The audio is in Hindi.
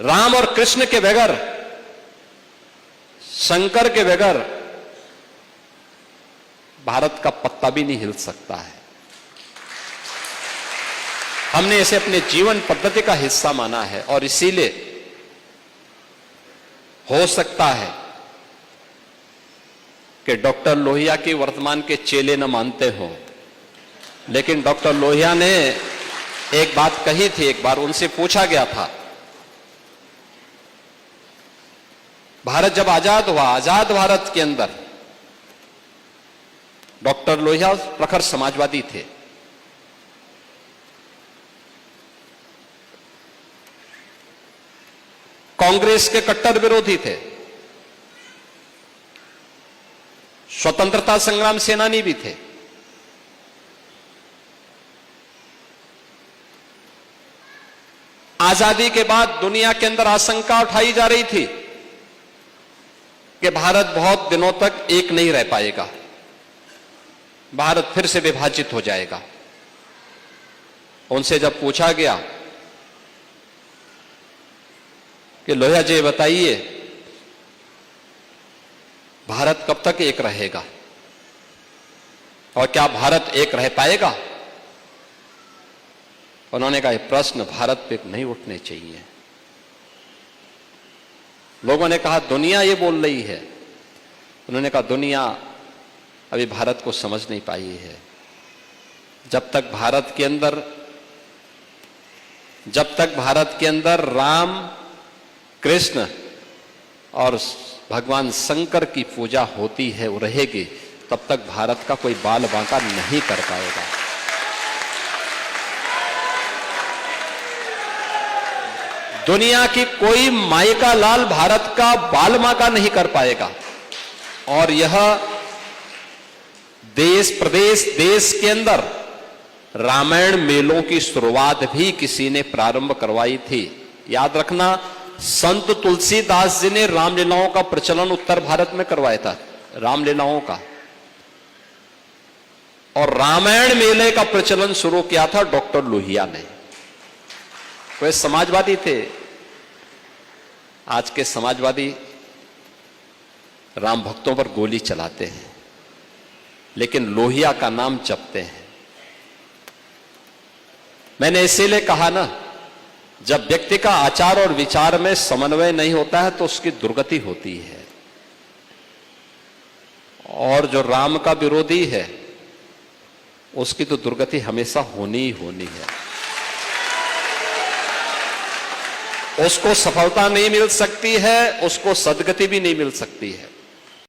राम और कृष्ण के बगैर, शंकर के बगैर भारत का पत्ता भी नहीं हिल सकता है। हमने इसे अपने जीवन पद्धति का हिस्सा माना है और इसीलिए हो सकता है कि डॉक्टर लोहिया की वर्तमान के चेले न मानते हो, लेकिन डॉक्टर लोहिया ने एक बात कही थी। एक बार उनसे पूछा गया था, भारत जब आजाद हुआ, आजाद भारत के अंदर डॉक्टर लोहिया प्रखर समाजवादी थे। कांग्रेस के कट्टर विरोधी थे, स्वतंत्रता संग्राम सेनानी भी थे। आजादी के बाद दुनिया के अंदर आशंका उठाई जा रही थी कि भारत बहुत दिनों तक एक नहीं रह पाएगा, भारत फिर से विभाजित हो जाएगा। उनसे जब पूछा गया कि लोहिया जी बताइए, भारत कब तक एक रहेगा और क्या भारत एक रह पाएगा? उन्होंने कहा, यह प्रश्न भारत पे नहीं उठने चाहिए। लोगों ने कहा, दुनिया ये बोल रही है। उन्होंने कहा, दुनिया अभी भारत को समझ नहीं पाई है। जब तक भारत के अंदर राम, कृष्ण और भगवान शंकर की पूजा होती है, वो रहेगी, तब तक भारत का कोई बाल बांका नहीं कर पाएगा। दुनिया की कोई माई का लाल भारत का बाल बांका नहीं कर पाएगा। और यह देश प्रदेश देश के अंदर रामायण मेलों की शुरुआत भी किसी ने प्रारंभ करवाई थी। याद रखना, संत तुलसीदास जी ने रामलीलाओं का प्रचलन उत्तर भारत में करवाया था, रामलीलाओं का। और रामायण मेले का प्रचलन शुरू किया था डॉक्टर लोहिया ने। वे समाजवादी थे। आज के समाजवादी राम भक्तों पर गोली चलाते हैं, लेकिन लोहिया का नाम जपते हैं। मैंने इसीलिए कहा ना, जब व्यक्ति का आचार और विचार में समन्वय नहीं होता है तो उसकी दुर्गति होती है। और जो राम का विरोधी है उसकी तो दुर्गति हमेशा होनी ही होनी है। उसको सफलता नहीं मिल सकती है, उसको सदगति भी नहीं मिल सकती है।